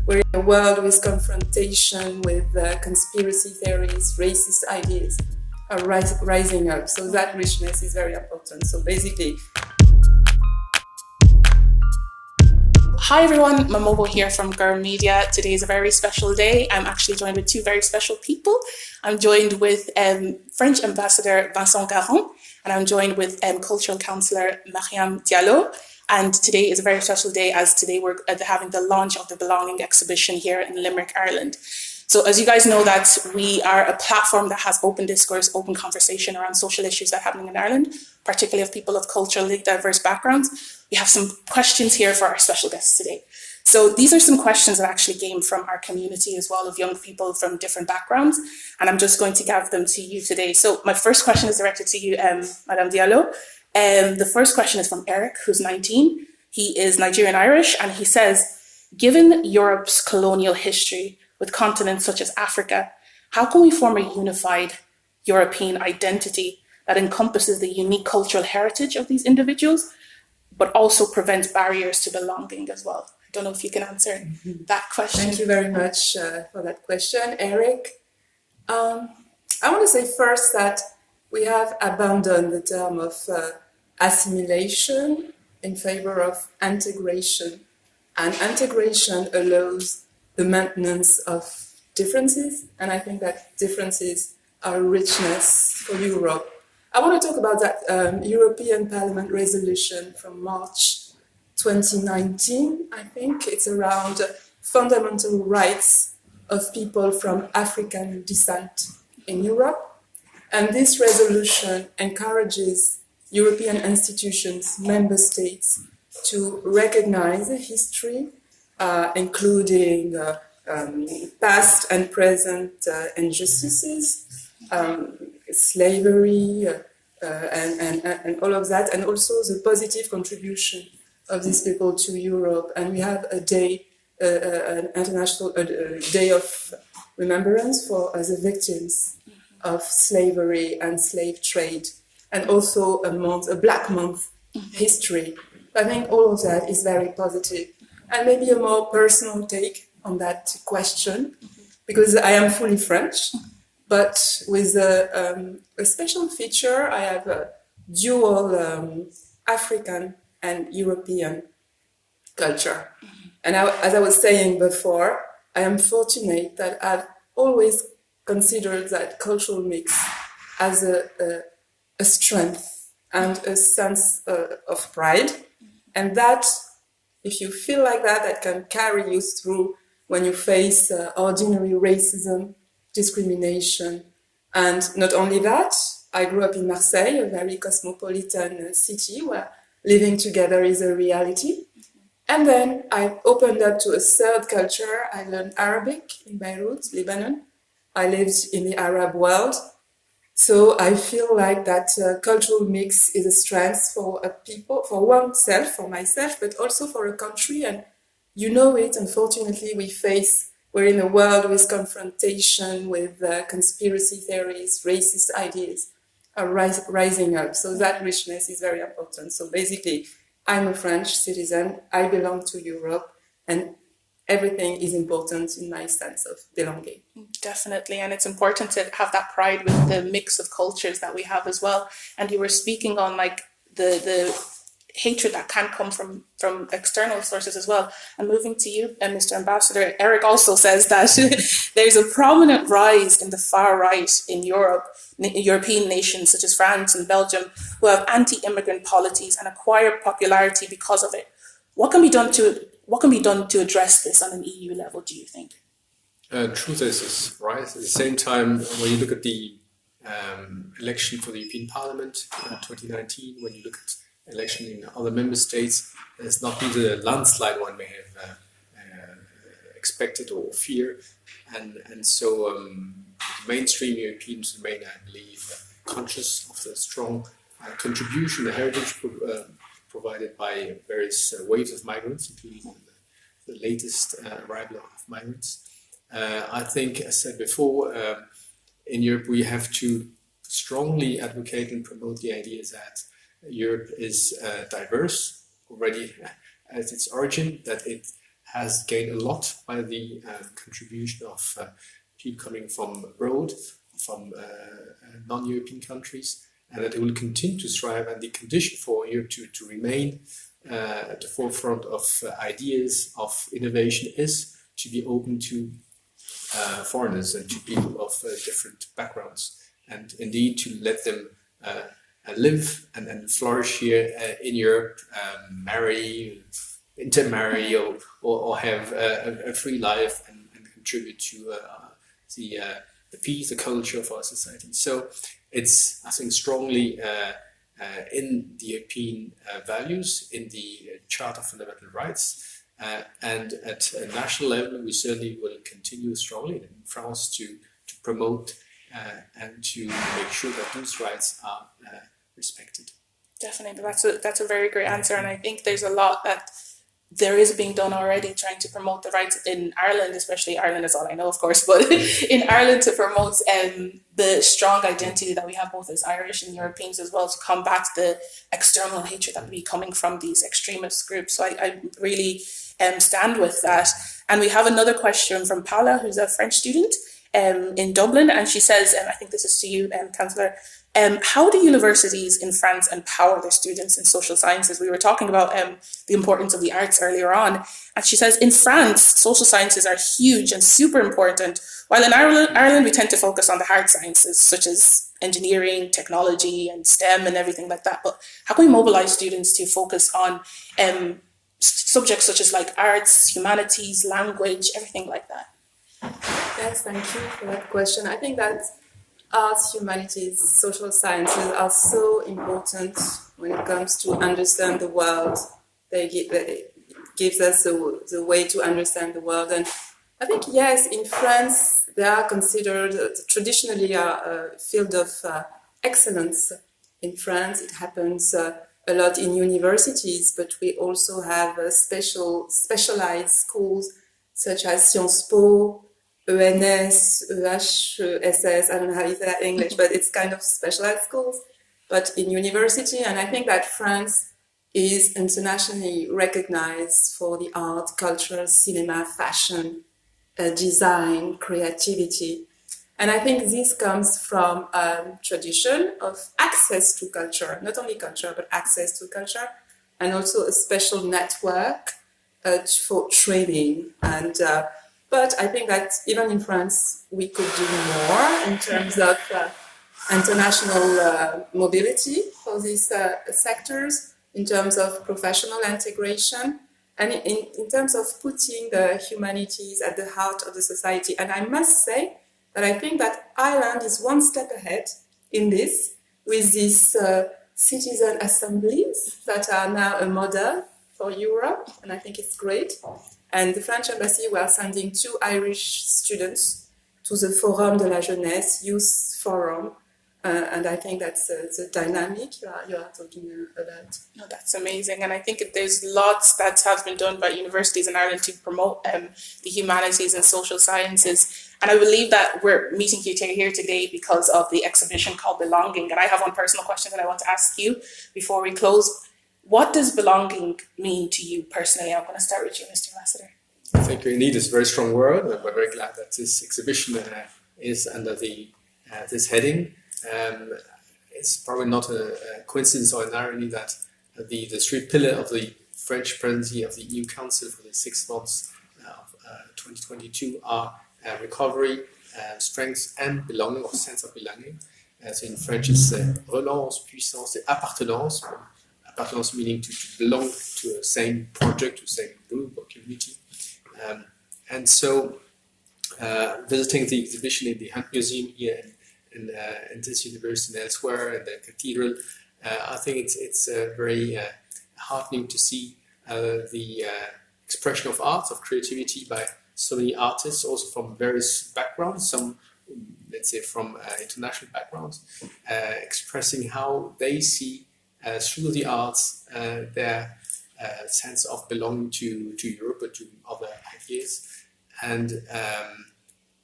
we're in a world with confrontation, with conspiracy theories, racist ideas are rising up. So that richness is very important. So basically, hi everyone, Mamobo here from Gorm Media. Today is a very special day. I'm actually joined with two very special people. I'm joined with French Ambassador Vincent and I'm joined with Cultural Counsellor Mariam Diallo. And today is a very special day as today we're having the launch of the Belonging exhibition here in Limerick, Ireland. So as you guys know that we are a platform that has open discourse, open conversation around social issues that are happening in Ireland, particularly of people of culturally diverse backgrounds. We have some questions here for our special guests today. So these are some questions that actually came from our community as well, of young people from different backgrounds. And I'm just going to give them to you today. So my first question is directed to you, Madame Diallo. The first question is from Eric, who's 19. He is Nigerian Irish, and he says, given Europe's colonial history with continents such as Africa, how can we form a unified European identity that encompasses the unique cultural heritage of these individuals, but also prevents barriers to belonging as well? I don't know if you can answer that question. Thank you very much for that question, Eric. I want to say first that we have abandoned the term of assimilation in favor of integration. And integration allows the maintenance of differences, and I think that differences are richness for Europe. I want to talk about that European Parliament resolution from March 2019, I think. It's around fundamental rights of people from African descent in Europe. And this resolution encourages European institutions, member states, to recognize history, including past and present injustices, slavery, and all of that, and also the positive contribution of these people to Europe. And we have a day, an international day of remembrance for the victims of slavery and slave trade, and also a Black Month history. I think all of that is very positive. And maybe a more personal take on that question, because I am fully French, but with a special feature. I have a dual African and European culture. And as I was saying before, I am fortunate that I've always considered that cultural mix as a strength and a sense of pride. And that, if you feel like that, that can carry you through when you face ordinary racism, discrimination. And not only that, I grew up in Marseille, a very cosmopolitan city where living together is a reality. And then I opened up to a third culture. I learned Arabic in Beirut, Lebanon. I lived in the Arab world. So I feel like that cultural mix is a strength for a people, for oneself, for myself, but also for a country. And you know it, unfortunately, we're in a world with confrontation, with conspiracy theories, racist ideas are rising up. So that richness is very important. So basically, I'm a French citizen, I belong to Europe, and everything is important in my sense of belonging. Definitely, and it's important to have that pride with the mix of cultures that we have as well. And you were speaking on like the hatred that can come from external sources as well. And moving to you, Mr. Ambassador, Eric also says that there's a prominent rise in the far right in Europe, European nations such as France and Belgium, who have anti-immigrant policies and acquire popularity because of it. What can be done to address this on an EU level, do you think? Truth is, right? At the same time, when you look at the election for the European Parliament in 2019, when you look at election in other member states, it's not been the landslide one may have expected or feared. And so mainstream Europeans remain, I believe, conscious of the strong contribution, the heritage provided by various waves of migrants, including the latest arrival of migrants. I think, as said before, in Europe we have to strongly advocate and promote the idea that Europe is diverse already at its origin, that it has gained a lot by the contribution of people coming from abroad, from non-European countries, and that it will continue to thrive. And the condition for Europe to remain at the forefront of ideas of innovation is to be open to foreigners and to people of different backgrounds, and indeed to let them live and flourish here in Europe, intermarry, or have a free life and contribute to the peace, the culture of our society. So it's, I think, strongly in the European values, in the Charter of Fundamental Rights, and at a national level, we certainly will continue strongly in France to promote and to make sure that those rights are respected. Definitely, that's a very great answer, and I think there's a lot that there is being done already trying to promote the rights in Ireland, especially Ireland is all I know, of course, but in Ireland to promote the strong identity that we have both as Irish and Europeans as well, to combat the external hatred that would be coming from these extremist groups. So I really stand with that. And we have another question from Paula, who's a French student in Dublin, and she says, and I think this is to you, Counsellor, how do universities in France empower their students in social sciences? We were talking about the importance of the arts earlier on. And she says, in France, social sciences are huge and super important, while in Ireland we tend to focus on the hard sciences, such as engineering, technology, and STEM and everything like that. But how can we mobilize students to focus on subjects such as like arts, humanities, language, everything like that? Yes, thank you for that question. I think that arts, humanities, social sciences are so important when it comes to understand the world. They gives us the way to understand the world. And I think, yes, in France, they are considered traditionally a field of excellence. In France, it happens a lot in universities, but we also have specialized schools such as Sciences Po, ENS, EHSS, I don't know how you say that in English, but it's kind of specialized schools, but in university. And I think that France is internationally recognized for the art, culture, cinema, fashion, design, creativity. And I think this comes from a tradition of access to culture, not only culture, but access to culture, and also a special network for training. And but I think that even in France, we could do more in terms of international mobility for these sectors, in terms of professional integration, and in terms of putting the humanities at the heart of the society. And I must say that I think that Ireland is one step ahead in this, with these citizen assemblies that are now a model for Europe, and I think it's great. And the French embassy were sending 2 Irish students to the Forum de la Jeunesse, Youth Forum, and I think that's the dynamic you are talking about. No, that's amazing, and I think there's lots that has been done by universities in Ireland to promote the humanities and social sciences. And I believe that we're meeting you here today because of the exhibition called Belonging. And I have one personal question that I want to ask you before we close. What does belonging mean to you personally? I'm going to start with you, Mr. Ambassador. Thank you. Indeed, it's a very strong word. And we're very glad that this exhibition is under this heading. It's probably not a coincidence or an irony that the 3 pillars of the French presidency of the EU Council for the 6 months of 2022 are recovery, strength, and belonging, or sense of belonging. So in French, it's relance, puissance, et appartenance. Appartenance meaning to belong to a same project, to the same group or community. And so, visiting the exhibition in the Hunt Museum here in this university and elsewhere, in the cathedral, I think it's very heartening to see the expression of art, of creativity by so many artists, also from various backgrounds, some, let's say, from international backgrounds, expressing how they see through the arts their sense of belonging to Europe or to other ideas. And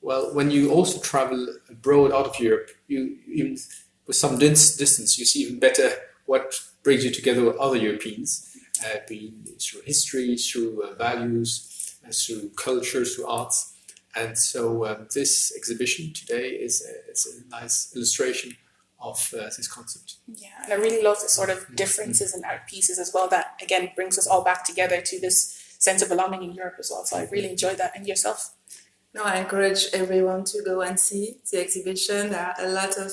well, when you also travel abroad out of Europe, you even with some distance, you see even better what brings you together with other Europeans, being through history, through values, through culture, through arts. And so this exhibition today is a nice illustration of this concept. Yeah, and I really love the sort of differences in art pieces as well that, again, brings us all back together to this sense of belonging in Europe as well. So I really enjoyed that. And yourself? No, I encourage everyone to go and see the exhibition. There are a lot of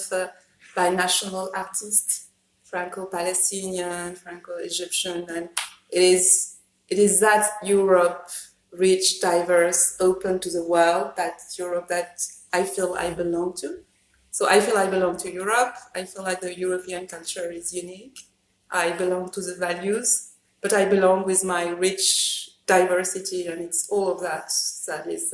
binational artists, Franco-Palestinian, Franco-Egyptian, and it is that Europe, rich, diverse, open to the world, that Europe that I feel I belong to. So I feel I belong to Europe. I feel like the European culture is unique. I belong to the values, but I belong with my rich diversity, and it's all of that is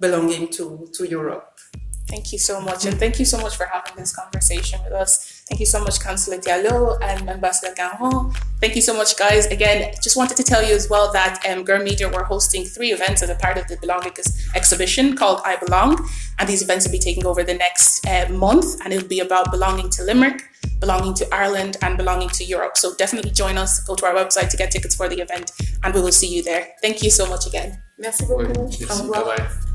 belonging to Europe. Thank you so much. And thank you so much for having this conversation with us. Thank you so much, Counsellor Diallo and Ambassador Gerard. Thank you so much, guys. Again, just wanted to tell you as well that Gorm Media, we're hosting 3 events as a part of the Belonging exhibition called I Belong. And these events will be taking over the next month. And it'll be about belonging to Limerick, belonging to Ireland, and belonging to Europe. So definitely join us. Go to our website to get tickets for the event. And we will see you there. Thank you so much again. Merci beaucoup. Merci, bye-bye.